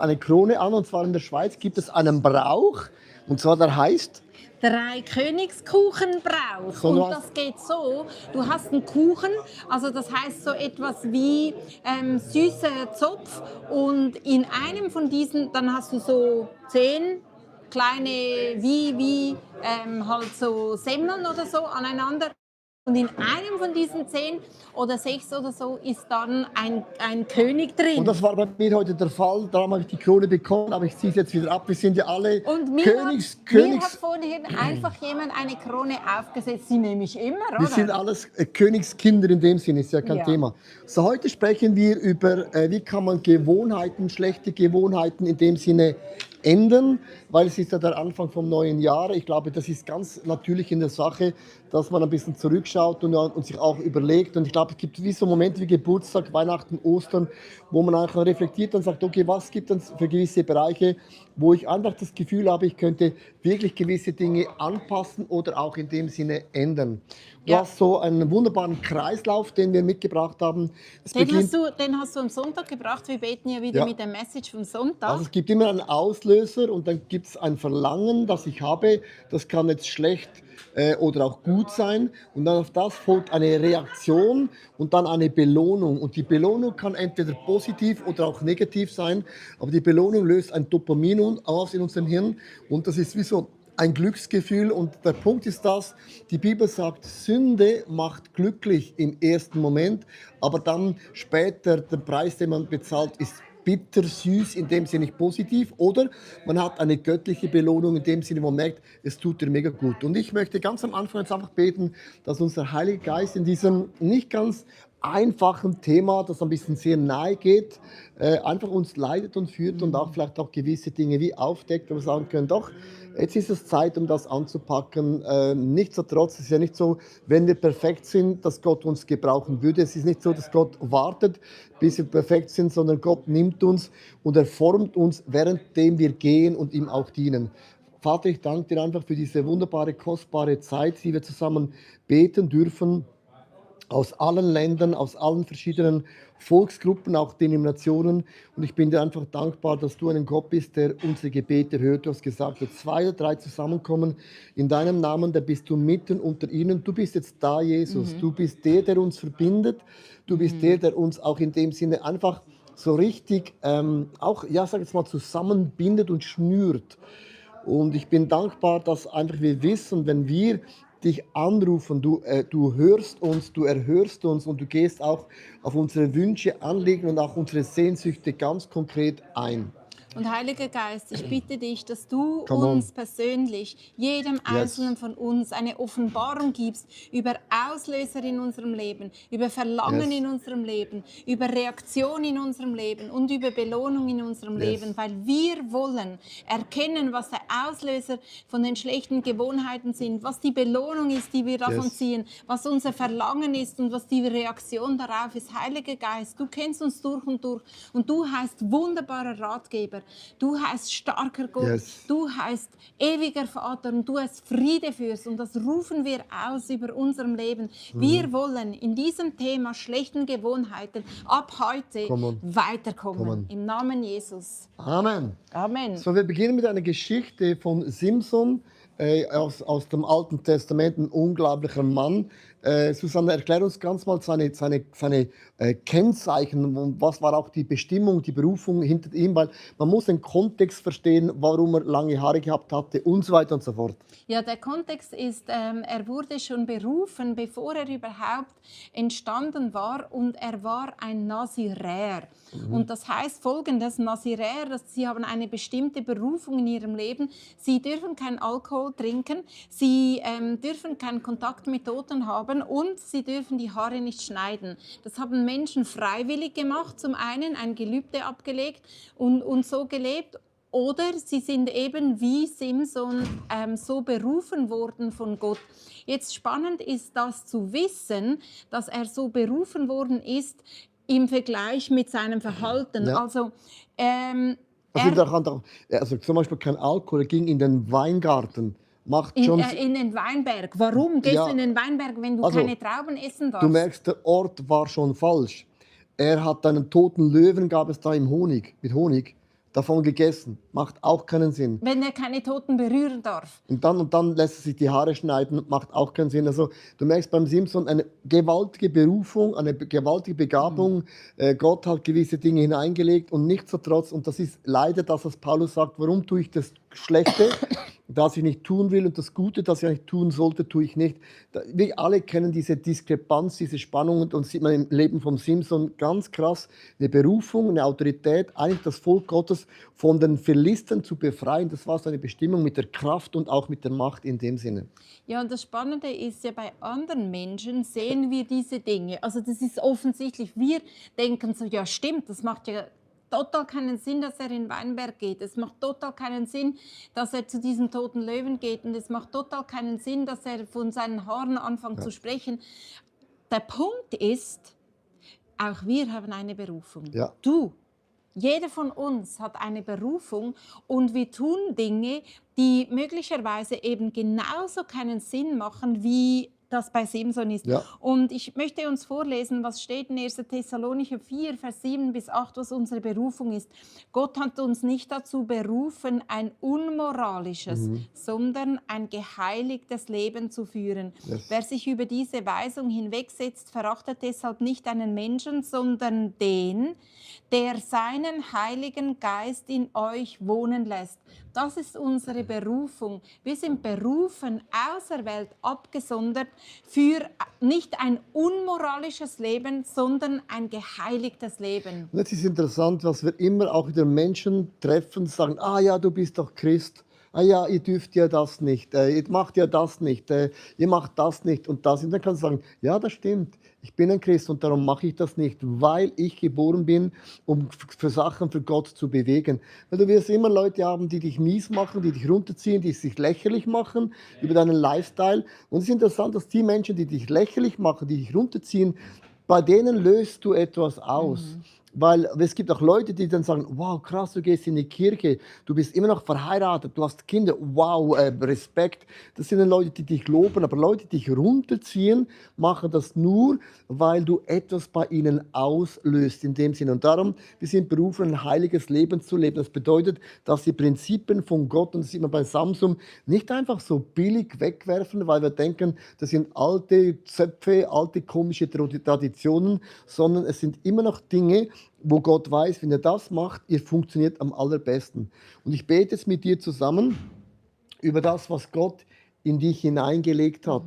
eine Krone an, und zwar in der Schweiz gibt es einen Brauch, und zwar der heißt Dreikönigskuchenbrauch. So Und was? das geht so, du hast einen Kuchen, also das heißt so etwas wie süßer Zopf, und in einem von diesen, dann hast du so 10 kleine, halt so Semmeln oder so aneinander. Und in einem von diesen 10 oder 6 oder so ist dann ein König drin. Und das war bei mir heute der Fall. Darum habe ich die Krone bekommen, aber ich ziehe es jetzt wieder ab. Wir sind ja alle Und mir hat vorhin einfach jemand eine Krone aufgesetzt, die nehme ich immer, oder? Wir sind alles Königskinder in dem Sinne, ist ja kein Ja. Thema. So, heute sprechen wir über, wie kann man Gewohnheiten, schlechte Gewohnheiten in dem Sinne ändern, weil es ist ja der Anfang vom neuen Jahr. Ich glaube, das ist ganz natürlich in der Sache, dass man ein bisschen zurückschaut und sich auch überlegt. Und ich glaube, es gibt wie so Momente wie Geburtstag, Weihnachten, Ostern, wo man einfach reflektiert und sagt, okay, was gibt es für gewisse Bereiche, wo ich einfach das Gefühl habe, ich könnte wirklich gewisse Dinge anpassen oder auch in dem Sinne ändern. Du Ja. hast so einen wunderbaren Kreislauf, den wir mitgebracht haben. Den hast du am Sonntag gebracht. Wir beten ja wieder Ja. mit der Message vom Sonntag. Also es gibt immer einen Auslöser und dann gibt es ein Verlangen, das ich habe. Das kann jetzt schlecht oder auch gut sein. Und dann auf das folgt eine Reaktion und dann eine Belohnung. Und die Belohnung kann entweder positiv oder auch negativ sein. Aber die Belohnung löst ein Dopamin aus in unserem Hirn. Und das ist wie so ein Glücksgefühl. Und der Punkt ist das, die Bibel sagt, Sünde macht glücklich im ersten Moment. Aber dann später, der Preis, den man bezahlt, ist bitter, süß, in dem Sinne nicht positiv. Oder man hat eine göttliche Belohnung, in dem Sinne, wo man merkt, es tut dir mega gut. Und ich möchte ganz am Anfang jetzt einfach beten, dass unser Heiliger Geist in diesem nicht ganz einfachen Thema, das ein bisschen sehr nahe geht, einfach uns leitet und führt und auch vielleicht auch gewisse Dinge wie aufdeckt, wo wir sagen können, doch, jetzt ist es Zeit, um das anzupacken. Nichtsdestotrotz ist es ja nicht so, wenn wir perfekt sind, dass Gott uns gebrauchen würde. Es ist nicht so, dass Gott wartet, bis wir perfekt sind, sondern Gott nimmt uns und er formt uns, währenddem wir gehen und ihm auch dienen. Vater, ich danke dir einfach für diese wunderbare, kostbare Zeit, die wir zusammen beten dürfen. Aus allen Ländern, aus allen verschiedenen Volksgruppen, auch Denominationen. Und ich bin dir einfach dankbar, dass du ein Gott bist, der unsere Gebete hört. Du hast gesagt, wenn 2 oder 3 zusammenkommen in deinem Namen, da bist du mitten unter ihnen. Du bist jetzt da, Jesus. Du bist der uns verbindet. Du bist der uns auch in dem Sinne einfach so richtig auch, ja, sag jetzt mal, zusammenbindet und schnürt. Und ich bin dankbar, dass einfach wir wissen, wenn wir dich anrufen, du hörst uns, du erhörst uns und du gehst auch auf unsere Wünsche, Anliegen und auch unsere Sehnsüchte ganz konkret ein. Und Heiliger Geist, ich bitte dich, dass du Come on. uns persönlich, jedem Einzelnen von uns, eine Offenbarung gibst über Auslöser in unserem Leben, über Verlangen in unserem Leben, über Reaktion in unserem Leben und über Belohnung in unserem Leben, weil wir wollen erkennen, was der Auslöser von den schlechten Gewohnheiten sind, was die Belohnung ist, die wir davon ziehen, was unser Verlangen ist und was die Reaktion darauf ist. Heiliger Geist, du kennst uns durch und du heißt wunderbarer Ratgeber. Du heißt starker Gott, du heißt ewiger Vater und du heißt Friede fürs, und das rufen wir aus über unserem Leben. Wir wollen in diesem Thema schlechten Gewohnheiten ab heute weiterkommen. Im Namen Jesus. Amen. Amen. So, wir beginnen mit einer Geschichte von Simson aus dem Alten Testament, ein unglaublicher Mann. Susanne, erklär uns ganz mal seine Kennzeichen. Was war auch die Bestimmung, die Berufung hinter ihm? Weil man muss den Kontext verstehen, warum er lange Haare gehabt hatte und so weiter und so fort. Ja, der Kontext ist, er wurde schon berufen, bevor er überhaupt entstanden war, und er war ein Naziräer. Und das heißt Folgendes: Naziräer, sie haben eine bestimmte Berufung in ihrem Leben. Sie dürfen keinen Alkohol trinken, sie dürfen keinen Kontakt mit Toten haben und sie dürfen die Haare nicht schneiden. Das haben Menschen freiwillig gemacht, zum einen ein Gelübde abgelegt und so gelebt. Oder sie sind eben wie Simson so berufen worden von Gott. Jetzt spannend ist das zu wissen, dass er so berufen worden ist im Vergleich mit seinem Verhalten. Ja. Also, also zum Beispiel kein Alkohol, er ging in den Weingarten. in den Weinberg. Warum gehst du in den Weinberg, wenn du keine Trauben essen darfst? Du merkst, der Ort war schon falsch. Er hat einen toten Löwen, gab es da mit Honig. davon gegessen. Macht auch keinen Sinn. Wenn er keine Toten berühren darf. Und dann lässt er sich die Haare schneiden, macht auch keinen Sinn. Also du merkst beim Simpson eine gewaltige Berufung, eine gewaltige Begabung. Gott hat gewisse Dinge hineingelegt und nichtsdestotrotz, und das ist leider das, was Paulus sagt, warum tue ich das Schlechte, das ich nicht tun will, und das Gute, das ich nicht tun sollte, tue ich nicht. Wir alle kennen diese Diskrepanz, diese Spannung, und sieht man im Leben von Simson ganz krass, eine Berufung, eine Autorität, eigentlich das Volk Gottes von den Philistern zu befreien. Das war seine Bestimmung mit der Kraft und auch mit der Macht in dem Sinne. Ja, und das Spannende ist ja, bei anderen Menschen sehen wir diese Dinge. Also das ist offensichtlich, wir denken so, ja stimmt, das macht ja total keinen Sinn, dass er in den Weinberg geht. Es macht total keinen Sinn, dass er zu diesem toten Löwen geht. Und es macht total keinen Sinn, dass er von seinen Haaren anfängt zu sprechen. Der Punkt ist, auch wir haben eine Berufung. Ja. Du, jeder von uns hat eine Berufung und wir tun Dinge, die möglicherweise eben genauso keinen Sinn machen, wie das bei Simson ist. Ja. Und ich möchte uns vorlesen, was steht in 1. Thessalonicher 4, Vers 7 bis 8, was unsere Berufung ist. Gott hat uns nicht dazu berufen, ein unmoralisches, sondern ein geheiligtes Leben zu führen. Yes. Wer sich über diese Weisung hinwegsetzt, verachtet deshalb nicht einen Menschen, sondern den, der seinen Heiligen Geist in euch wohnen lässt. Das ist unsere Berufung. Wir sind berufen, auserwählt, abgesondert für nicht ein unmoralisches Leben, sondern ein geheiligtes Leben. Und jetzt ist interessant, was wir immer auch wieder Menschen treffen, sagen, ah ja, du bist doch Christ. Ah ja, ihr dürft ja das nicht, ihr macht ja das nicht, ihr macht das nicht und das. Und dann kannst du sagen, ja, das stimmt, ich bin ein Christ und darum mache ich das nicht, weil ich geboren bin, um für Sachen für Gott zu bewegen. Weil du wirst immer Leute haben, die dich mies machen, die dich runterziehen, die sich lächerlich machen über deinen Lifestyle. Und es ist interessant, dass die Menschen, die dich lächerlich machen, die dich runterziehen, bei denen löst du etwas aus. Weil es gibt auch Leute, die dann sagen, wow, krass, du gehst in die Kirche, du bist immer noch verheiratet, du hast Kinder, wow, Respekt. Das sind dann Leute, die dich loben, aber Leute, die dich runterziehen, machen das nur, weil du etwas bei ihnen auslöst in dem Sinne. Und darum, wir sind berufen, ein heiliges Leben zu leben. Das bedeutet, dass die Prinzipien von Gott, und das sieht man bei Samsung, nicht einfach so billig wegwerfen, weil wir denken, das sind alte Zöpfe, alte komische Traditionen, sondern es sind immer noch Dinge, wo Gott weiß, wenn ihr das macht, ihr funktioniert am allerbesten. Und ich bete jetzt mit dir zusammen über das, was Gott in dich hineingelegt hat,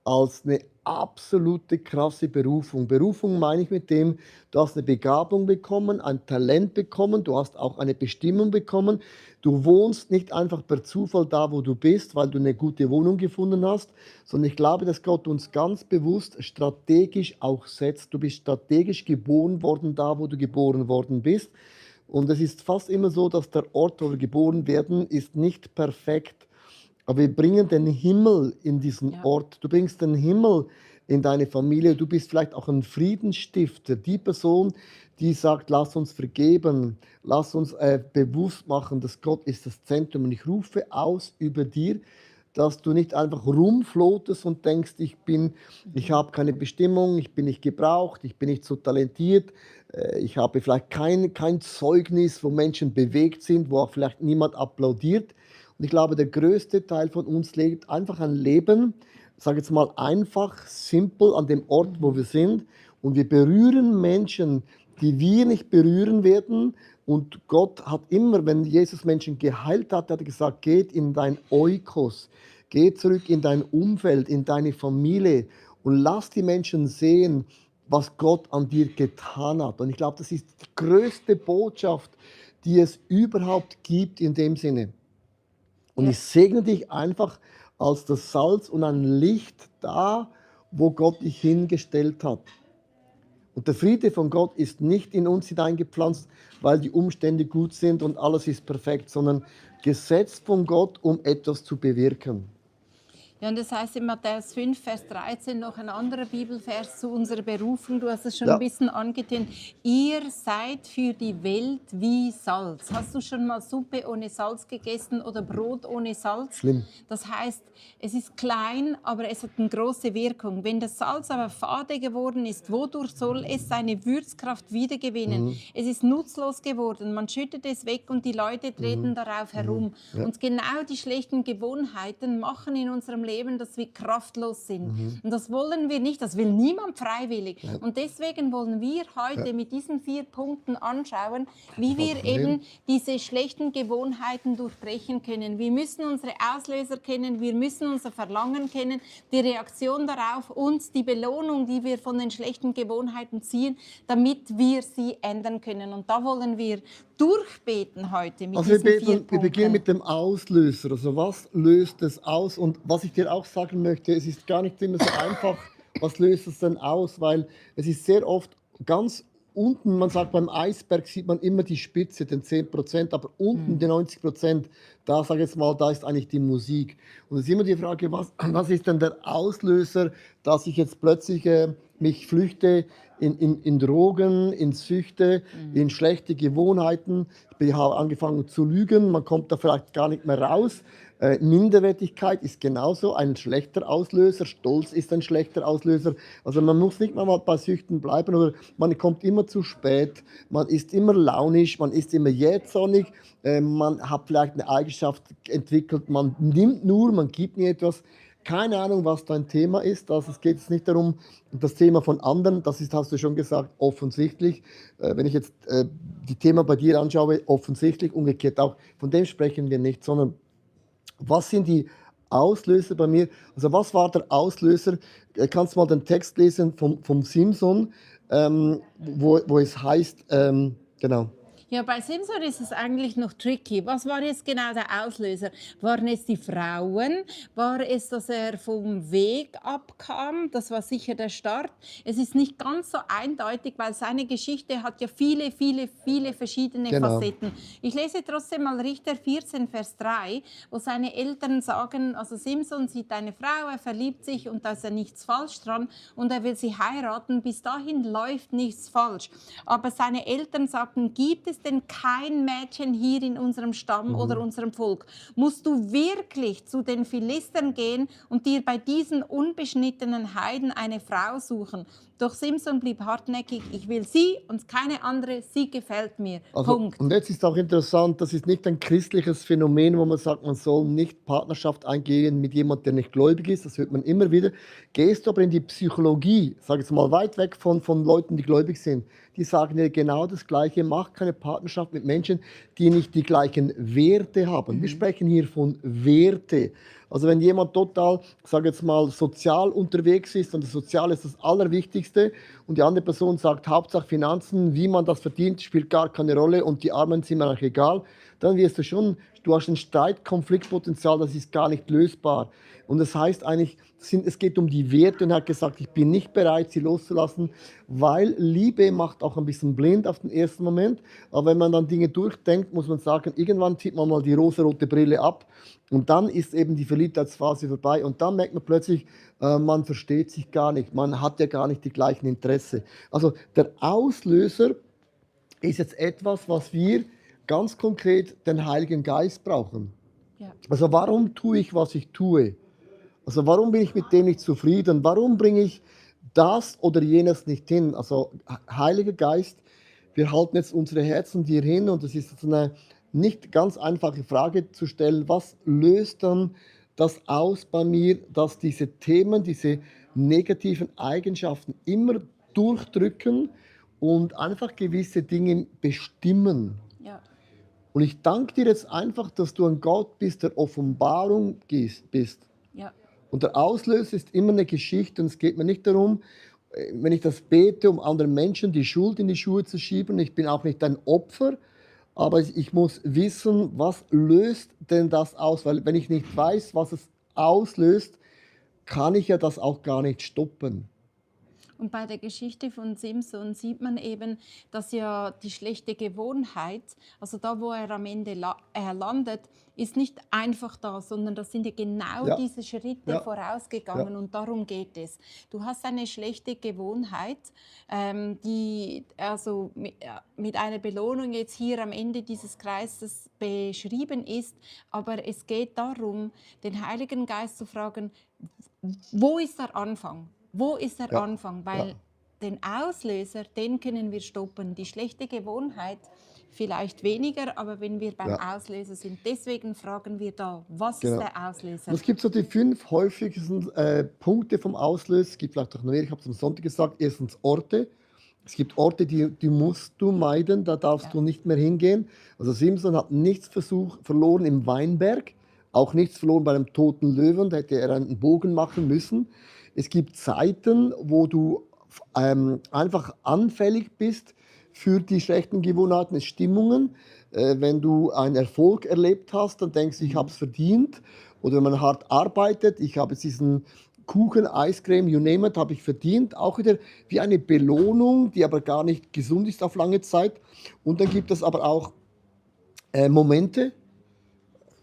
als eine absolute krasse Berufung. Berufung meine ich mit dem, du hast eine Begabung bekommen, ein Talent bekommen, du hast auch eine Bestimmung bekommen. Du wohnst nicht einfach per Zufall da, wo du bist, weil du eine gute Wohnung gefunden hast, sondern ich glaube, dass Gott uns ganz bewusst strategisch auch setzt. Du bist strategisch geboren worden, da, wo du geboren worden bist. Und es ist fast immer so, dass der Ort, wo wir geboren werden, ist nicht perfekt. Aber wir bringen den Himmel in diesen Ort. Du bringst den Himmel in deine Familie. Du bist vielleicht auch ein Friedensstifter. Die Person, die sagt, lass uns vergeben. Lass uns bewusst machen, dass Gott ist das Zentrum. Und ich rufe aus über dir, dass du nicht einfach rumflotest und denkst, ich habe keine Bestimmung, ich bin nicht gebraucht, ich bin nicht so talentiert, ich habe vielleicht kein Zeugnis, wo Menschen bewegt sind, wo auch vielleicht niemand applaudiert. Und ich glaube, der größte Teil von uns lebt einfach ein Leben, sage jetzt mal einfach, simpel an dem Ort, wo wir sind. Und wir berühren Menschen, die wir nicht berühren werden. Und Gott hat immer, wenn Jesus Menschen geheilt hat, hat er gesagt, geht in dein Oikos, geh zurück in dein Umfeld, in deine Familie und lass die Menschen sehen, was Gott an dir getan hat. Und ich glaube, das ist die größte Botschaft, die es überhaupt gibt in dem Sinne. Und ich segne dich einfach als das Salz und ein Licht da, wo Gott dich hingestellt hat. Und der Friede von Gott ist nicht in uns hineingepflanzt, weil die Umstände gut sind und alles ist perfekt, sondern gesetzt von Gott, um etwas zu bewirken. Ja, und das heißt in Matthäus 5, Vers 13 noch ein anderer Bibelvers zu unserer Berufung. Du hast es schon ein Ja, bisschen angetönt. Ihr seid für die Welt wie Salz. Hast du schon mal Suppe ohne Salz gegessen oder Brot ohne Salz? schlimm. Das heißt, es ist klein, aber es hat eine große Wirkung. Wenn das Salz aber fade geworden ist, wodurch soll es seine Würzkraft wiedergewinnen? Es ist nutzlos geworden. Man schüttet es weg und die Leute treten darauf herum. Ja. Und genau die schlechten Gewohnheiten machen in unserem Leben, dass wir kraftlos sind. Und das wollen wir nicht, das will niemand freiwillig. Und deswegen wollen wir heute mit diesen 4 Punkten anschauen, wie wir eben diese schlechten Gewohnheiten durchbrechen können. Wir müssen unsere Auslöser kennen, wir müssen unser Verlangen kennen, die Reaktion darauf und die Belohnung, die wir von den schlechten Gewohnheiten ziehen, damit wir sie ändern können. Und da wollen wir durchbeten heute mit Also wir, diesen 4 beten, wir beginnen Punkten. mit dem Auslöser. Also was löst es aus? Und was ich dir auch sagen möchte, es ist gar nicht immer so einfach, was löst es denn aus? Weil es ist sehr oft ganz unten, man sagt beim Eisberg sieht man immer die Spitze, den 10%, aber unten die 90%, da sage ich jetzt mal, da ist eigentlich die Musik. Und es ist immer die Frage, was ist denn der Auslöser, dass ich jetzt plötzlich mich flüchte in Drogen, in Süchte, in schlechte Gewohnheiten. Ich habe angefangen zu lügen, man kommt da vielleicht gar nicht mehr raus. Minderwertigkeit ist genauso ein schlechter Auslöser, Stolz ist ein schlechter Auslöser. Also man muss nicht mal bei Süchten bleiben, oder man kommt immer zu spät, man ist immer launisch, man ist immer jähzornig, man hat vielleicht eine Eigenschaft entwickelt, man nimmt nur, man gibt nie etwas. Keine Ahnung, was dein Thema ist. Also es geht jetzt nicht darum, das Thema von anderen, das ist, hast du schon gesagt, offensichtlich. Wenn ich jetzt die Themen bei dir anschaue, offensichtlich, umgekehrt auch, von dem sprechen wir nicht, sondern was sind die Auslöser bei mir? Also was war der Auslöser? Kannst du mal den Text lesen vom Simson, wo es heißt, genau. Ja, bei Simson ist es eigentlich noch tricky. Was war jetzt genau der Auslöser? Waren es die Frauen? War es, dass er vom Weg abkam? Das war sicher der Start. Es ist nicht ganz so eindeutig, weil seine Geschichte hat ja viele, viele, viele verschiedene Genau. Facetten. Ich lese trotzdem mal Richter 14, Vers 3, wo seine Eltern sagen, also Simson sieht eine Frau, er verliebt sich und da ist ja nichts falsch dran und er will sie heiraten. Bis dahin läuft nichts falsch. Aber seine Eltern sagten, gibt es denn kein Mädchen hier in unserem Stamm oder unserem Volk? Musst du wirklich zu den Philistern gehen und dir bei diesen unbeschnittenen Heiden eine Frau suchen? Doch Simson blieb hartnäckig, ich will sie und keine andere, sie gefällt mir. Also, Punkt. und jetzt ist auch interessant, das ist nicht ein christliches Phänomen, wo man sagt, man soll nicht Partnerschaft eingehen mit jemandem, der nicht gläubig ist. Das hört man immer wieder. Gehst du aber in die Psychologie, sag ich mal, weit weg von Leuten, die gläubig sind, die sagen dir genau das Gleiche. Mach keine Partnerschaft mit Menschen, die nicht die gleichen Werte haben. Wir sprechen hier von Werte. Also wenn jemand total, sage jetzt mal, sozial unterwegs ist und das Soziale ist das Allerwichtigste und die andere Person sagt, Hauptsache Finanzen, wie man das verdient, spielt gar keine Rolle und die Armen sind mir eigentlich egal, dann wirst du hast ein Streitkonfliktpotenzial, das ist gar nicht lösbar. Und das heißt eigentlich, es geht um die Werte und er hat gesagt, ich bin nicht bereit, sie loszulassen, weil Liebe macht auch ein bisschen blind auf den ersten Moment. Aber wenn man dann Dinge durchdenkt, muss man sagen, irgendwann zieht man mal die rosarote Brille ab und dann ist eben die Verliebtheitsphase vorbei und dann merkt man plötzlich, man versteht sich gar nicht, man hat ja gar nicht die gleichen Interessen. Also der Auslöser ist jetzt etwas, was wir ganz konkret den Heiligen Geist brauchen. Ja. Also warum tue ich, was ich tue? Also warum bin ich mit dem nicht zufrieden? Warum bringe ich das oder jenes nicht hin? Also Heiliger Geist, wir halten jetzt unsere Herzen dir hin und es ist jetzt eine nicht ganz einfache Frage zu stellen, was löst dann das aus bei mir, dass diese Themen, diese negativen Eigenschaften immer durchdrücken und einfach gewisse Dinge bestimmen. Ja. Und ich danke dir jetzt einfach, dass du ein Gott bist, der Offenbarung bist. Ja. Und der Auslöser ist immer eine Geschichte. Und es geht mir nicht darum, wenn ich das bete, um anderen Menschen die Schuld in die Schuhe zu schieben. Ich bin auch nicht ein Opfer, aber ich muss wissen, was löst denn das aus? Weil wenn ich nicht weiß, was es auslöst, kann ich ja das auch gar nicht stoppen. Und bei der Geschichte von Simson sieht man eben, dass ja die schlechte Gewohnheit, also da, wo er am Ende landet, ist nicht einfach da, sondern das sind ja genau Ja, diese Schritte ja, vorausgegangen ja, und darum geht es. Du hast eine schlechte Gewohnheit, die also mit einer Belohnung jetzt hier am Ende dieses Kreises beschrieben ist, aber es geht darum, den Heiligen Geist zu fragen, wo ist der Anfang? Wo ist der ja, Anfang? ja, Weil den Auslöser, den können wir stoppen. Die schlechte Gewohnheit vielleicht weniger, aber wenn wir beim ja, Auslöser sind, deswegen fragen wir da, was ist genau. der Und Auslöser? es gibt so die 5 häufigsten Punkte vom Auslöser. Es gibt vielleicht auch noch mehr, ich habe es am Sonntag gesagt. Erstens Orte. Es gibt Orte, die musst du meiden, da darfst Ja. du nicht mehr hingehen. Also Simson hat nichts verloren im Weinberg, auch nichts verloren bei einem toten Löwen, da hätte er einen Bogen machen müssen. Es gibt Zeiten, wo du einfach anfällig bist für die schlechten Gewohnheiten, Stimmungen. Wenn du einen Erfolg erlebt hast, dann denkst du, ich habe es verdient. Oder wenn man hart arbeitet, ich habe jetzt diesen Kuchen, Eiscreme, you name it, habe ich verdient. Auch wieder wie eine Belohnung, die aber gar nicht gesund ist auf lange Zeit. Und dann gibt es aber auch Momente,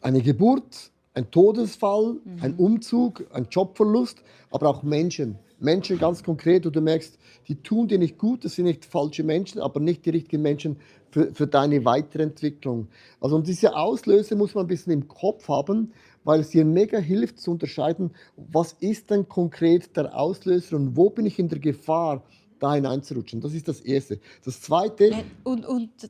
eine Geburt, ein Todesfall, ein Umzug, ein Jobverlust, aber auch Menschen. Menschen ganz konkret, wo du merkst, die tun dir nicht gut, das sind nicht falsche Menschen, aber nicht die richtigen Menschen für deine Weiterentwicklung. Also und diese Auslöser muss man ein bisschen im Kopf haben, weil es dir mega hilft zu unterscheiden, was ist denn konkret der Auslöser und wo bin ich in der Gefahr, da hineinzurutschen. Das ist das Erste. Das Zweite, Und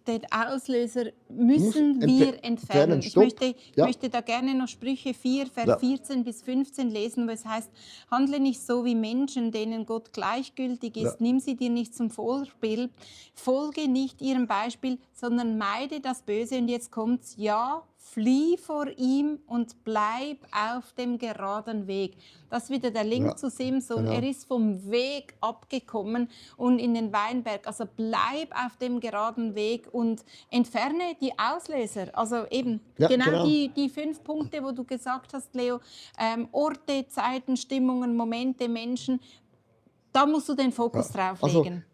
den Auslöser du musst müssen wir entfernen. Ich Stopp. Ja, möchte da gerne noch Sprüche 4, Vers ja, 14 bis 15 lesen, wo es heißt, handle nicht so wie Menschen, denen Gott gleichgültig ja, ist. Nimm sie dir nicht zum Vorbild. Folge nicht ihrem Beispiel, sondern meide das Böse. Und jetzt kommt's, ja, flieh vor ihm und bleib auf dem geraden Weg. Das ist wieder der Link ja, zu Simson. genau. Er ist vom Weg abgekommen und in den Weinberg. Also bleib auf dem geraden Weg und entferne die Auslöser. Also eben Ja, genau genau. die 5 Punkte, wo du gesagt hast, Leo, Orte, Zeiten, Stimmungen, Momente, Menschen, da musst du den Fokus Ja. drauf Also, legen.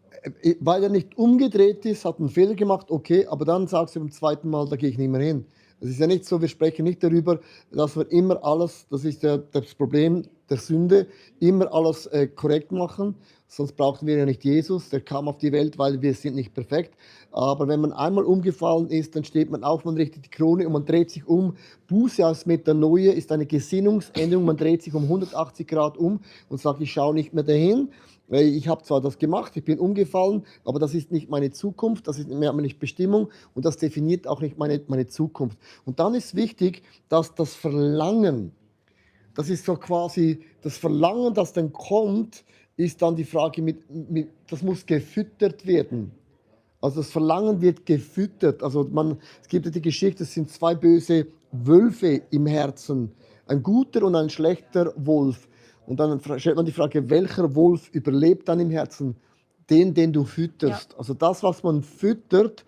weil er nicht umgedreht ist, hat einen Fehler gemacht, okay, aber dann sagst du beim zweiten Mal, da gehe ich nicht mehr hin. Es ist ja nicht so, wir sprechen nicht darüber, dass wir immer alles, das ist ja das Problem der Sünde, immer alles korrekt machen. Sonst brauchten wir ja nicht Jesus, der kam auf die Welt, weil wir sind nicht perfekt. Aber wenn man einmal umgefallen ist, dann steht man auf, man richtet die Krone und man dreht sich um. Buße als Metanoia ist eine Gesinnungsänderung, man dreht sich um 180 Grad um und sagt, ich schaue nicht mehr dahin. Ich habe zwar das gemacht, ich bin umgefallen, aber das ist nicht meine Zukunft, das ist nicht Bestimmung und das definiert auch nicht meine Zukunft. Und dann ist wichtig, dass das Verlangen, das ist so quasi das Verlangen, das dann kommt, ist dann die Frage, das muss gefüttert werden. Also das Verlangen wird gefüttert. Also es gibt ja die Geschichte, es sind 2 böse Wölfe im Herzen, ein guter und ein schlechter Wolf. Und dann stellt man die Frage, welcher Wolf überlebt dann im Herzen? Den du Ja. fütterst. Also das, was man füttert,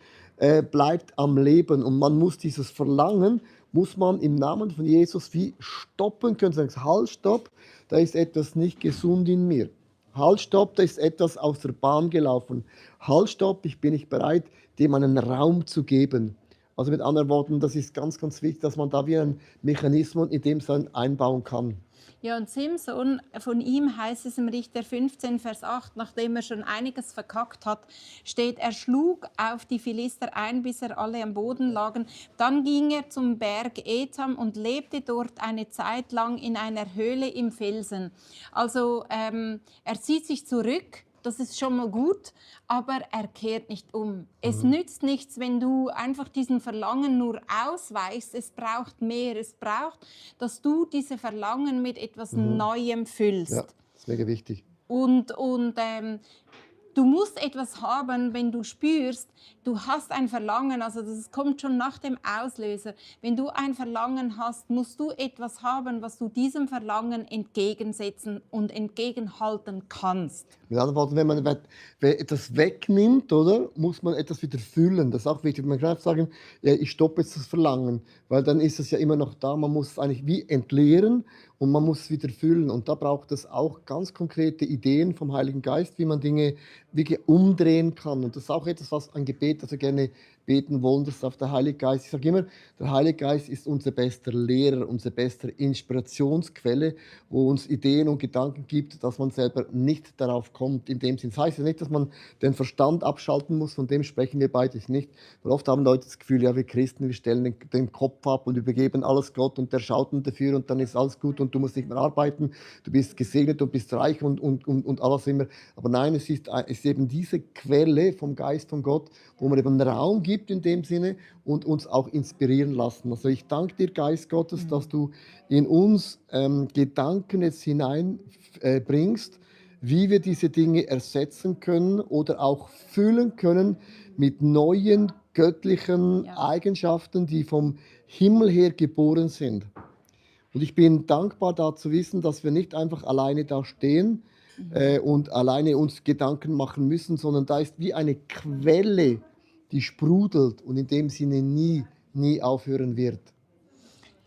bleibt am Leben. Und man muss dieses Verlangen, muss man im Namen von Jesus wie stoppen können. Sagen, halt, stopp, da ist etwas nicht gesund in mir. Halt, stopp, da ist etwas aus der Bahn gelaufen. Halt, stopp, ich bin nicht bereit, dem einen Raum zu geben. Also mit anderen Worten, das ist ganz, ganz wichtig, dass man da wie einen Mechanismus in dem Sinne einbauen kann. Ja, und Simson, von ihm heißt es im Richter 15, Vers 8, nachdem er schon einiges verkackt hat, steht, er schlug auf die Philister ein, bis er alle am Boden lagen. Dann ging er zum Berg Etam und lebte dort eine Zeit lang in einer Höhle im Felsen. Also er zieht sich zurück. Das ist schon mal gut, aber er kehrt nicht um. Es nützt nichts, wenn du einfach diesen Verlangen nur ausweichst. Es braucht mehr. Es braucht, dass du diese Verlangen mit etwas Neuem füllst. Ja, das ist mega wichtig. Und du musst etwas haben, wenn du spürst, du hast ein Verlangen, also das kommt schon nach dem Auslöser. Wenn du ein Verlangen hast, musst du etwas haben, was du diesem Verlangen entgegensetzen und entgegenhalten kannst. Mit anderen Worten, wenn man etwas wegnimmt, oder, muss man etwas wieder füllen. Das ist auch wichtig. Man kann nicht sagen, ja, ich stoppe jetzt das Verlangen, weil dann ist es ja immer noch da. Man muss es eigentlich wie entleeren und man muss es wieder füllen. Und da braucht es auch ganz konkrete Ideen vom Heiligen Geist, wie man Dinge wirklich umdrehen kann. Und das ist auch etwas, was ein Gebet, das wir gerne beten wollen, das ist auf der Heilige Geist. Ich sage immer, der Heilige Geist ist unser bester Lehrer, unsere beste Inspirationsquelle, wo uns Ideen und Gedanken gibt, dass man selber nicht darauf kommt. In dem Sinn. Das heißt ja nicht, dass man den Verstand abschalten muss, von dem sprechen wir beide nicht. Weil oft haben Leute das Gefühl, ja, wir Christen, wir stellen den Kopf ab und übergeben alles Gott und der schaut nun dafür und dann ist alles gut und du musst nicht mehr arbeiten, du bist gesegnet und bist reich und alles immer. Aber nein, es ist eben diese Quelle vom Geist von Gott, wo man eben Raum gibt in dem Sinne und uns auch inspirieren lassen. Also ich danke dir, Geist Gottes, dass du in uns Gedanken jetzt hineinbringst, wie wir diese Dinge ersetzen können oder auch füllen können mit neuen göttlichen Ja. Eigenschaften, die vom Himmel her geboren sind. Und ich bin dankbar, da zu wissen, dass wir nicht einfach alleine da stehen und alleine uns Gedanken machen müssen, sondern da ist wie eine Quelle, die sprudelt und in dem Sinne nie aufhören wird.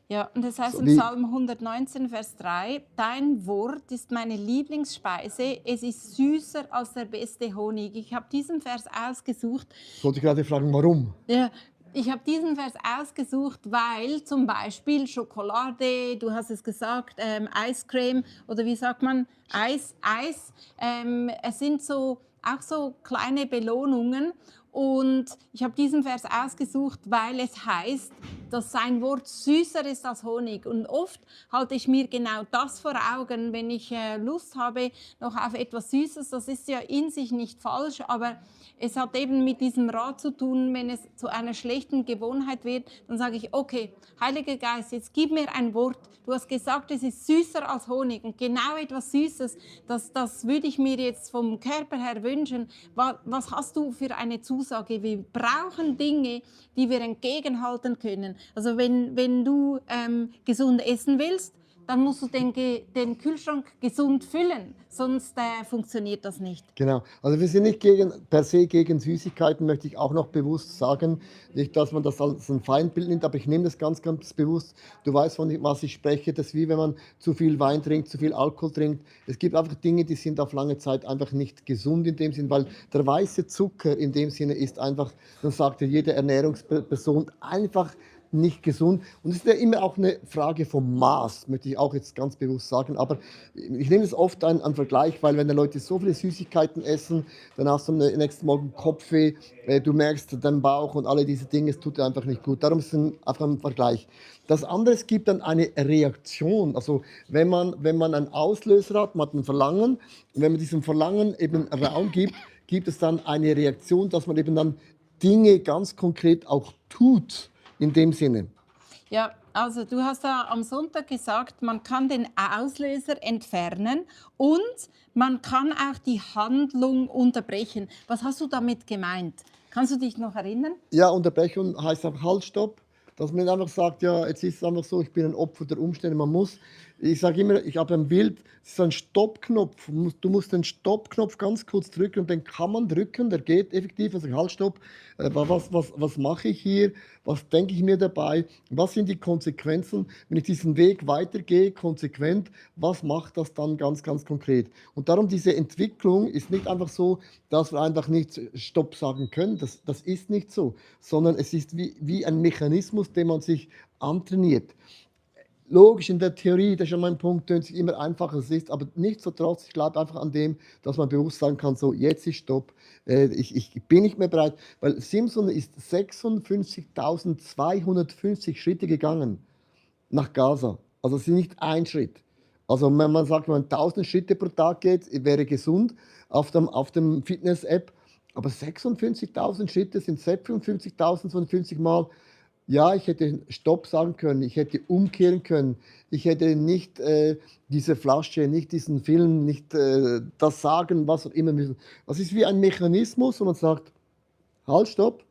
Ja, und das heißt So im wie, Psalm 119, Vers 3, dein Wort ist meine Lieblingsspeise, es ist süßer als der beste Honig. Ich habe diesen Vers ausgesucht. wollte ich gerade fragen, warum? Ja, ich habe diesen Vers ausgesucht, weil zum Beispiel Schokolade, du hast es gesagt, Eiscreme oder wie sagt man, Eis, es sind so, auch so kleine Belohnungen. Und ich habe diesen Vers ausgesucht, weil es heißt, dass sein Wort süßer ist als Honig. Und oft halte ich mir genau das vor Augen, wenn ich Lust habe noch auf etwas Süßes. Das ist ja in sich nicht falsch, aber es hat eben mit diesem Rat zu tun, wenn es zu einer schlechten Gewohnheit wird, dann sage ich, okay, Heiliger Geist, jetzt gib mir ein Wort. Du hast gesagt, es ist süßer als Honig und genau etwas Süßes, das würde ich mir jetzt vom Körper her wünschen. Was hast du für eine Zusage? Wir brauchen Dinge, die wir entgegenhalten können. Also wenn du gesund essen willst, dann musst du den Kühlschrank gesund füllen, sonst funktioniert das nicht. Genau. Also wir sind nicht per se gegen Süßigkeiten, möchte ich auch noch bewusst sagen. Nicht, dass man das als ein Feindbild nimmt, aber ich nehme das ganz, ganz bewusst. Du weißt, von was ich spreche. Das ist wie wenn man zu viel Wein trinkt, zu viel Alkohol trinkt. Es gibt einfach Dinge, die sind auf lange Zeit einfach nicht gesund in dem Sinn, weil der weiße Zucker in dem Sinne ist einfach, dann sagt ja jede Ernährungsperson, einfach nicht gesund. Und es ist ja immer auch eine Frage vom Maß, möchte ich auch jetzt ganz bewusst sagen. Aber ich nehme es oft an Vergleich, weil wenn die Leute so viele Süßigkeiten essen, dann hast du am nächsten Morgen Kopfweh, du merkst deinen Bauch und alle diese Dinge, es tut dir einfach nicht gut. Darum ist es einfach ein Vergleich. Das andere, es gibt dann eine Reaktion. Also wenn man einen Auslöser hat, man hat ein Verlangen, und wenn man diesem Verlangen eben Raum gibt, gibt es dann eine Reaktion, dass man eben dann Dinge ganz konkret auch tut. In dem Sinne. Ja, also du hast ja am Sonntag gesagt, man kann den Auslöser entfernen und man kann auch die Handlung unterbrechen. Was hast du damit gemeint? Kannst du dich noch erinnern? Ja, Unterbrechung heißt einfach Halt, Stopp. Dass man nicht einfach sagt, ja, jetzt ist es einfach so, ich bin ein Opfer der Umstände. Ich sage immer, ich habe ein Bild, es ist ein Stoppknopf. Du musst den Stoppknopf ganz kurz drücken und den kann man drücken, der geht effektiv. Also Halt, Stopp, was mache ich hier? Was denke ich mir dabei? Was sind die Konsequenzen, wenn ich diesen Weg weitergehe, konsequent? Was macht das dann ganz, ganz konkret? Und darum, diese Entwicklung ist nicht einfach so, dass wir einfach nicht Stopp sagen können. Das ist nicht so, sondern es ist wie ein Mechanismus, den man sich antrainiert. Logisch, in der Theorie, das ist ja mein Punkt, tönt sich immer einfacher, es ist, aber nichtsdestotrotz, ich glaube einfach an dem, dass man bewusst sagen kann, so, jetzt ist Stopp, ich bin nicht mehr bereit, weil Simson ist 56.250 Schritte gegangen nach Gaza, also es ist nicht ein Schritt. Also wenn man sagt, wenn man 1000 Schritte pro Tag geht, wäre gesund auf dem Fitness-App, aber 56.000 Schritte sind 56.050 Mal. Ja, ich hätte Stopp sagen können, ich hätte umkehren können, ich hätte nicht diese Flasche, nicht diesen Film, nicht das sagen, was auch immer müssen. Das ist wie ein Mechanismus, wo man sagt, halt, stopp,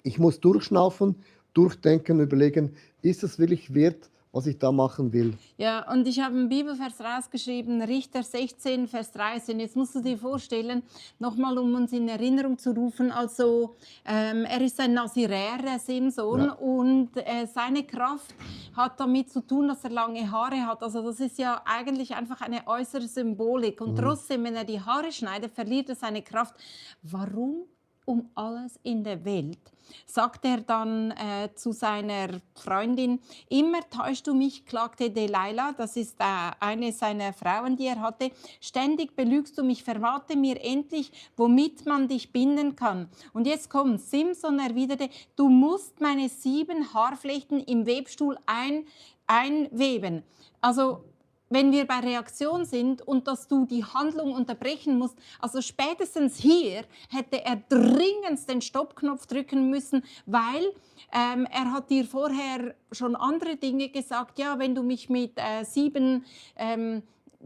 ich muss durchschnaufen, durchdenken, überlegen, ist es wirklich wert, was ich da machen will. Ja, und ich habe einen Bibelvers rausgeschrieben, Richter 16, Vers 13. Jetzt musst du dir vorstellen, nochmal um uns in Erinnerung zu rufen, also er ist ein Naziräer, der Simson, Ja. und seine Kraft hat damit zu tun, dass er lange Haare hat. Also das ist ja eigentlich einfach eine äußere Symbolik. Und trotzdem, wenn er die Haare schneidet, verliert er seine Kraft. Warum um alles in der Welt sagt er dann zu seiner Freundin, immer täuschst du mich, klagte Delilah, das ist eine seiner Frauen, die er hatte, ständig belügst du mich, verrate mir endlich, womit man dich binden kann. Und jetzt kommt, Simson erwiderte, du musst meine 7 Haarflechten im Webstuhl einweben. Also wenn wir bei Reaktion sind und dass du die Handlung unterbrechen musst, also spätestens hier hätte er dringendst den Stoppknopf drücken müssen, weil er hat dir vorher schon andere Dinge gesagt. Ja, wenn du mich mit 7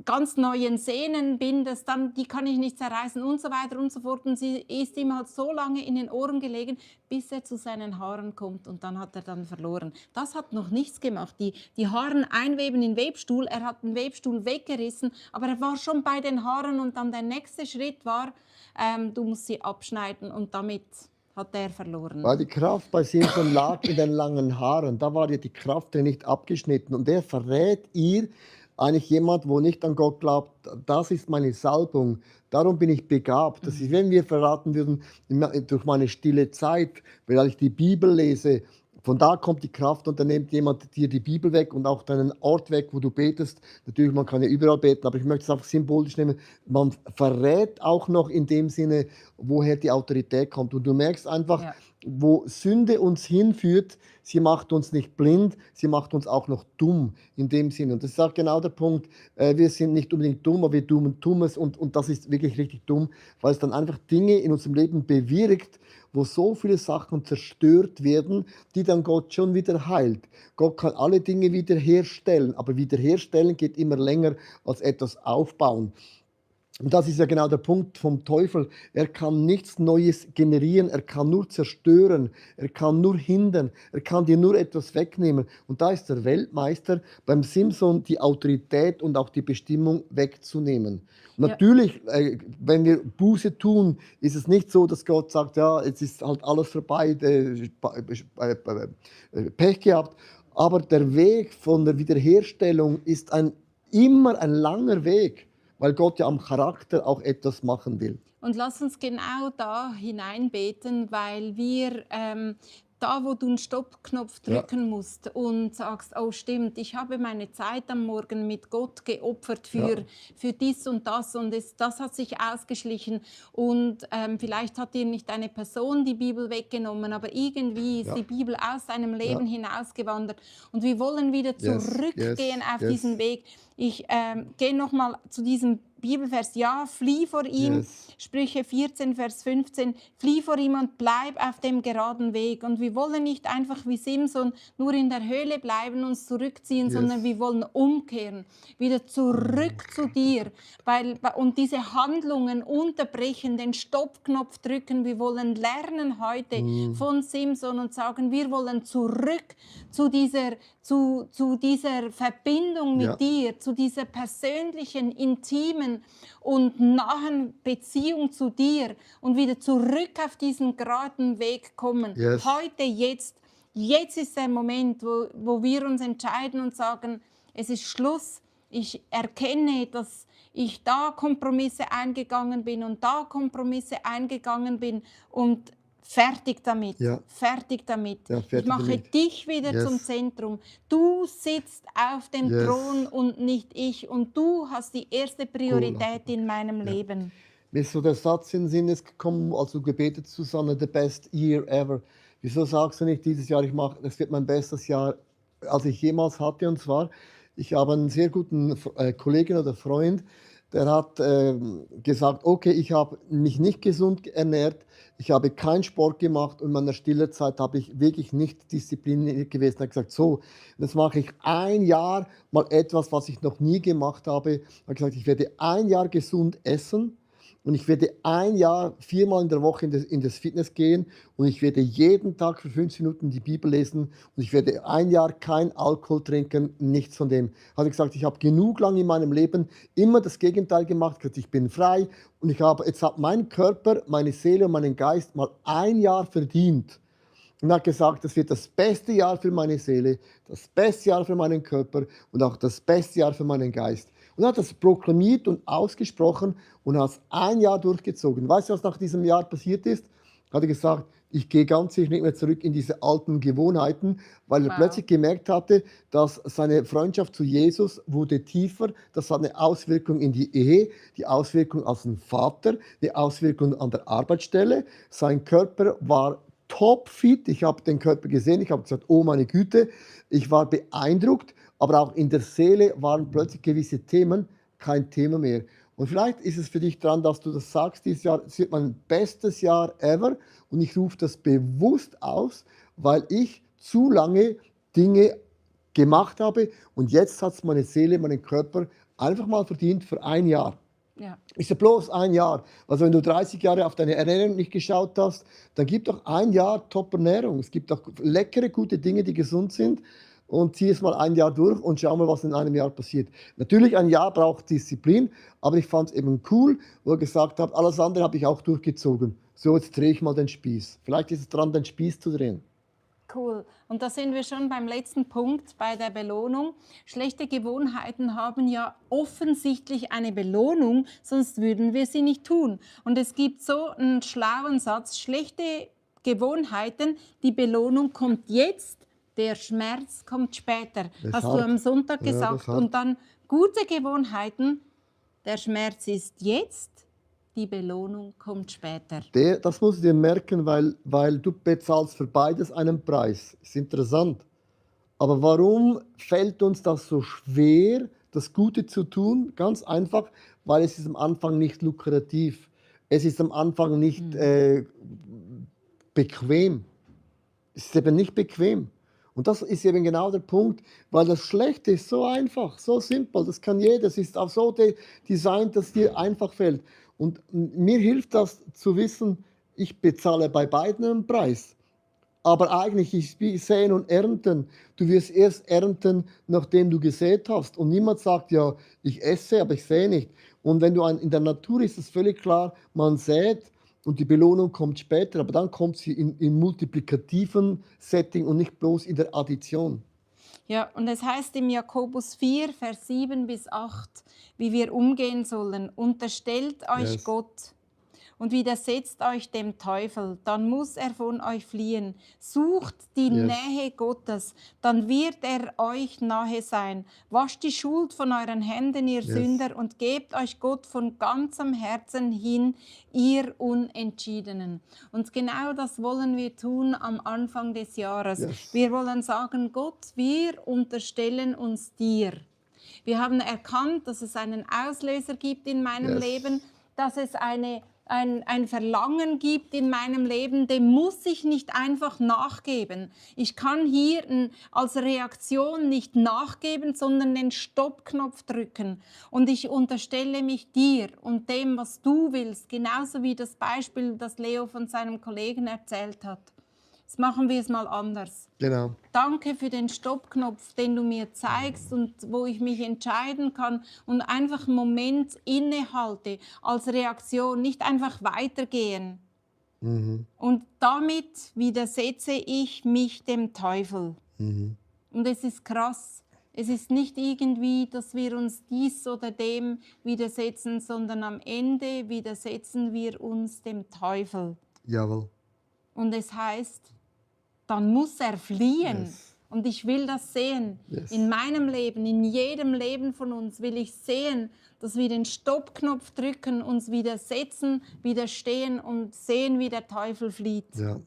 ganz neuen Sehnen bindest, dann die kann ich nicht zerreißen und so weiter und so fort. Und sie ist ihm halt so lange in den Ohren gelegen, bis er zu seinen Haaren kommt, und dann hat er dann verloren. Das hat noch nichts gemacht. Die Haaren einweben in Webstuhl, er hat den Webstuhl weggerissen, aber er war schon bei den Haaren, und dann der nächste Schritt war, du musst sie abschneiden, und damit hat er verloren. Weil die Kraft bei Simson lag in den langen Haaren. Da war ja die Kraft nicht abgeschnitten. Und er verrät ihr, eigentlich jemand, wo nicht an Gott glaubt, das ist meine Salbung, darum bin ich begabt. Das ist, wenn wir verraten würden, durch meine stille Zeit, weil ich die Bibel lese, von da kommt die Kraft, und dann nimmt jemand dir die Bibel weg und auch deinen Ort weg, wo du betest. Natürlich, man kann ja überall beten, aber ich möchte es einfach symbolisch nehmen. Man verrät auch noch in dem Sinne, woher die Autorität kommt. Und du merkst einfach, Ja. wo Sünde uns hinführt, sie macht uns nicht blind, sie macht uns auch noch dumm in dem Sinne. Und das ist auch genau der Punkt. Wir sind nicht unbedingt dumm, aber wir tun es, und das ist wirklich richtig dumm, weil es dann einfach Dinge in unserem Leben bewirkt, wo so viele Sachen zerstört werden, die dann Gott schon wieder heilt. Gott kann alle Dinge wiederherstellen, aber wiederherstellen geht immer länger als etwas aufbauen. Und das ist ja genau der Punkt vom Teufel. Er kann nichts Neues generieren, er kann nur zerstören, er kann nur hindern, er kann dir nur etwas wegnehmen. Und da ist der Weltmeister beim Simson, die Autorität und auch die Bestimmung wegzunehmen. Und Ja. natürlich, wenn wir Buße tun, ist es nicht so, dass Gott sagt, ja, jetzt ist halt alles vorbei, Pech gehabt. Aber der Weg von der Wiederherstellung ist immer ein langer Weg, weil Gott ja am Charakter auch etwas machen will. Und lass uns genau da hineinbeten, weil wir da, wo du einen Stoppknopf drücken musst und sagst, oh stimmt, ich habe meine Zeit am Morgen mit Gott geopfert für dies und das, und das hat sich ausgeschlichen, und vielleicht hat dir nicht eine Person die Bibel weggenommen, aber irgendwie ist die Bibel aus deinem Leben hinausgewandert, und wir wollen wieder zurückgehen auf diesen Weg. Ich gehe nochmal zu diesem Bibelvers, ja, flieh vor ihm, Sprüche 14, Vers 15, flieh vor ihm und bleib auf dem geraden Weg. Und wir wollen nicht einfach wie Simson nur in der Höhle bleiben, uns zurückziehen, sondern wir wollen umkehren, wieder zurück zu dir, und diese Handlungen unterbrechen, den Stoppknopf drücken. Wir wollen lernen heute von Simson und sagen, wir wollen zurück zu dieser Verbindung mit dir, zu dieser persönlichen, intimen und nahen Beziehung zu dir, und wieder zurück auf diesen geraden Weg kommen. Heute, jetzt ist der Moment, wo wir uns entscheiden und sagen, es ist Schluss. Ich erkenne, dass ich da Kompromisse eingegangen bin und da Kompromisse eingegangen bin, und fertig damit, fertig damit. Ja, fertig ich mache damit. dich wieder zum Zentrum. Du sitzt auf dem Thron und nicht ich, und du hast die erste Priorität in meinem Leben. Mir ist so der Satz in den Sinn gekommen, als du gebetet, Susanne, the best year ever. Wieso sagst du nicht dieses Jahr, das wird mein bestes Jahr, als ich jemals hatte? Und zwar, ich habe einen sehr guten Kollegen oder Freund, der hat gesagt, okay, ich habe mich nicht gesund ernährt, ich habe keinen Sport gemacht, und in meiner stille Zeit habe ich wirklich nicht diszipliniert gewesen. Er hat gesagt, so, jetzt mache ich ein Jahr mal etwas, was ich noch nie gemacht habe. Er hat gesagt, ich werde ein Jahr gesund essen. und ich werde ein Jahr 4-mal in der Woche in das Fitness gehen und ich werde jeden Tag für 15 Minuten die Bibel lesen und ich werde ein Jahr kein Alkohol trinken, nichts von dem. Hat er gesagt, ich habe genug lang in meinem Leben immer das Gegenteil gemacht, ich bin frei und jetzt hat mein Körper, meine Seele und mein Geist mal ein Jahr verdient. Und hat gesagt, das wird das beste Jahr für meine Seele, das beste Jahr für meinen Körper und auch das beste Jahr für meinen Geist. Und er hat das proklamiert und ausgesprochen und hat es ein Jahr durchgezogen. Weißt du, was nach diesem Jahr passiert ist? Hat er gesagt, ich gehe ganz sicher nicht mehr zurück in diese alten Gewohnheiten, weil er Wow. plötzlich gemerkt hatte, dass seine Freundschaft zu Jesus wurde tiefer. Das hat eine Auswirkung in die Ehe, die Auswirkung als ein Vater, die Auswirkung an der Arbeitsstelle. Sein Körper war topfit. Ich habe den Körper gesehen, ich habe gesagt, oh meine Güte, ich war beeindruckt, aber auch in der Seele waren plötzlich gewisse Themen kein Thema mehr. Und vielleicht ist es für dich dran, dass du das sagst, dieses Jahr es wird mein bestes Jahr ever und ich rufe das bewusst aus, weil ich zu lange Dinge gemacht habe und jetzt hat es meine Seele, meinen Körper einfach mal verdient für ein Jahr. Ja. Ist ja bloß ein Jahr. Also wenn du 30 Jahre auf deine Ernährung nicht geschaut hast, dann gib doch ein Jahr Top-Ernährung. Es gibt auch leckere, gute Dinge, die gesund sind. Und zieh es mal ein Jahr durch und schau mal, was in einem Jahr passiert. Natürlich, ein Jahr braucht Disziplin, aber ich fand es eben cool, wo er gesagt hat, alles andere habe ich auch durchgezogen. So, jetzt drehe ich mal den Spieß. Vielleicht ist es dran, den Spieß zu drehen. Cool. Und da sind wir schon beim letzten Punkt, bei der Belohnung. Schlechte Gewohnheiten haben ja offensichtlich eine Belohnung, sonst würden wir sie nicht tun. Und es gibt so einen schlauen Satz, schlechte Gewohnheiten, die Belohnung kommt jetzt, der Schmerz kommt später. Das Hast du hart. am Sonntag Ja, gesagt. das hart. Und dann gute Gewohnheiten, der Schmerz ist jetzt, die Belohnung kommt später. Das musst du dir merken, weil du bezahlst für beides einen Preis. Ist interessant. Aber warum fällt uns das so schwer, das Gute zu tun? Ganz einfach, weil es ist am Anfang nicht lukrativ. Es ist am Anfang nicht bequem. Es ist eben nicht bequem. Und das ist eben genau der Punkt, weil das Schlechte ist so einfach, so simpel, das kann jeder. Es ist auch so designt, dass dir einfach fällt. Und mir hilft das zu wissen, ich bezahle bei beiden einen Preis. Aber eigentlich ist wie Säen und Ernten. Du wirst erst ernten, nachdem du gesät hast. Und niemand sagt, ja, ich esse, aber ich sähe nicht. Und wenn du in der Natur ist es völlig klar, man sät und die Belohnung kommt später, aber dann kommt sie im multiplikativen Setting und nicht bloß in der Addition. Ja, und es heißt im Jakobus 4, Vers 7 bis 8, wie wir umgehen sollen. Unterstellt euch Yes. Gott und widersetzt euch dem Teufel, dann muss er von euch fliehen. Sucht die Yes. Nähe Gottes, dann wird er euch nahe sein. Wascht die Schuld von euren Händen, ihr Yes. Sünder, und gebt euch Gott von ganzem Herzen hin, ihr Unentschiedenen. Und genau das wollen wir tun am Anfang des Jahres. Yes. Wir wollen sagen, Gott, wir unterstellen uns dir. Wir haben erkannt, dass es einen Auslöser gibt in meinem Yes. Leben, dass es ein Verlangen gibt in meinem Leben, dem muss ich nicht einfach nachgeben. Ich kann hier als Reaktion nicht nachgeben, sondern den Stoppknopf drücken. Und ich unterstelle mich dir und dem, was du willst, genauso wie das Beispiel, das Leo von seinem Kollegen erzählt hat. Jetzt machen wir es mal anders. Genau. Danke für den Stoppknopf, den du mir zeigst und wo ich mich entscheiden kann und einfach einen Moment innehalte als Reaktion, nicht einfach weitergehen. Mhm. Und damit widersetze ich mich dem Teufel. Mhm. Und es ist krass. Es ist nicht irgendwie, dass wir uns dies oder dem widersetzen, sondern am Ende widersetzen wir uns dem Teufel. Jawohl. Und es heißt, dann muss er fliehen. Yes. Und ich will das sehen. Yes. In meinem Leben, in jedem Leben von uns will ich sehen, dass wir den Stoppknopf drücken, uns widersetzen, widerstehen und sehen, wie der Teufel flieht. Ja.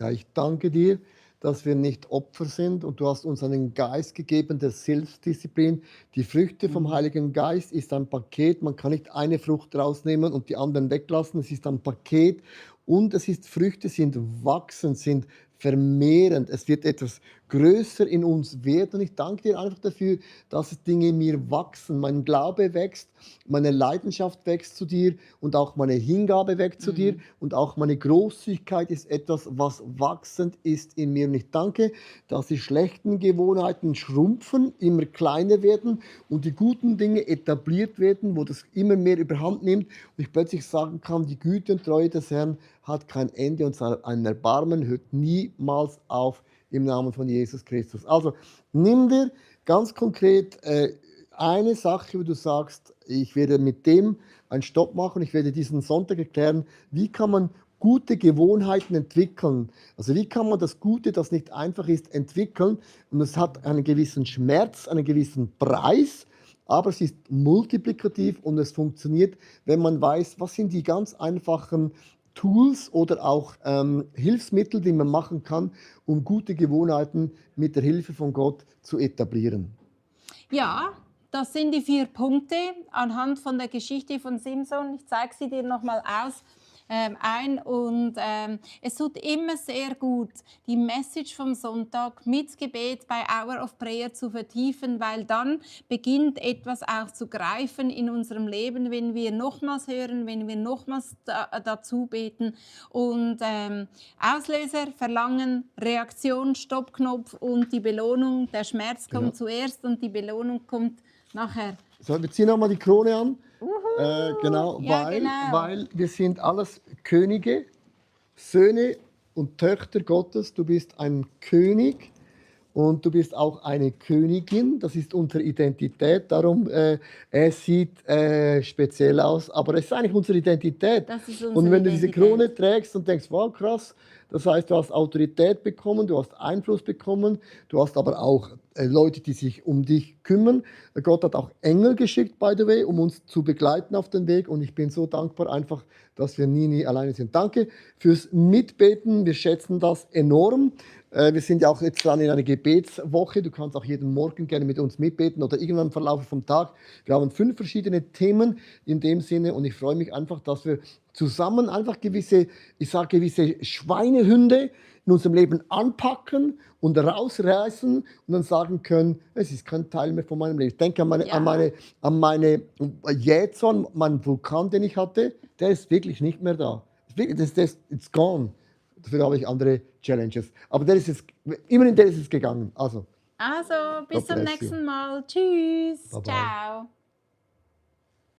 Ja, ich danke dir, dass wir nicht Opfer sind und du hast uns einen Geist gegeben der Selbstdisziplin. Die Früchte vom Heiligen Geist ist ein Paket. Man kann nicht eine Frucht rausnehmen und die anderen weglassen. Es ist ein Paket und Früchte sind wachsend, sind vermehrend. Es wird etwas größer in uns werden. Ich danke dir einfach dafür, dass Dinge in mir wachsen. Mein Glaube wächst, meine Leidenschaft wächst zu dir und auch meine Hingabe wächst zu dir und auch meine Großzügigkeit ist etwas, was wachsend ist in mir. Und ich danke, dass die schlechten Gewohnheiten schrumpfen, immer kleiner werden und die guten Dinge etabliert werden, wo das immer mehr überhand nimmt und ich plötzlich sagen kann, die Güte und Treue des Herrn hat kein Ende und sein Erbarmen hört niemals auf im Namen von Jesus Christus. Also nimm dir ganz konkret eine Sache, wo du sagst, ich werde mit dem einen Stopp machen, ich werde diesen Sonntag erklären, wie kann man gute Gewohnheiten entwickeln. Also wie kann man das Gute, das nicht einfach ist, entwickeln und es hat einen gewissen Schmerz, einen gewissen Preis, aber es ist multiplikativ und es funktioniert, wenn man weiß, was sind die ganz einfachen Tools oder auch Hilfsmittel, die man machen kann, um gute Gewohnheiten mit der Hilfe von Gott zu etablieren. Ja, das sind die 4 Punkte anhand von der Geschichte von Simson. Ich zeige sie dir nochmal ein. Und es tut immer sehr gut, die Message vom Sonntag mit Gebet bei Hour of Prayer zu vertiefen, weil dann beginnt etwas auch zu greifen in unserem Leben, wenn wir nochmals hören, wenn wir nochmals dazu beten. Und Auslöser, Verlangen, Reaktion, Stoppknopf und die Belohnung. Der Schmerz kommt zuerst und die Belohnung kommt nachher. So, wir ziehen nochmal die Krone an. Genau, Ja, weil wir sind alles Könige, Söhne und Töchter Gottes. Du bist ein König und du bist auch eine Königin. Das ist unsere Identität. Darum, es sieht speziell aus, aber es ist eigentlich unsere Identität. Das ist unsere Und wenn du diese Identität. Krone trägst und denkst, wow, krass, das heißt, du hast Autorität bekommen, du hast Einfluss bekommen, du hast aber auch Leute, die sich um dich kümmern. Gott hat auch Engel geschickt, by the way, um uns zu begleiten auf den Weg. Und ich bin so dankbar einfach, dass wir nie alleine sind. Danke fürs Mitbeten. Wir schätzen das enorm. Wir sind ja auch jetzt dran in einer Gebetswoche. Du kannst auch jeden Morgen gerne mit uns mitbeten oder irgendwann im Verlauf vom Tag. Wir haben 5 verschiedene Themen in dem Sinne und ich freue mich einfach, dass wir zusammen einfach gewisse Schweinehunde in unserem Leben anpacken und rausreißen und dann sagen können, es ist kein Teil mehr von meinem Leben. Ich denke an meine Jähzorn, meinen Vulkan, den ich hatte, der ist wirklich nicht mehr da. It's gone. Dafür habe ich andere Challenges. Aber immerhin der ist es gegangen. Also, Also, bis God zum bless you. nächsten Mal. Tschüss. Bye bye. Ciao.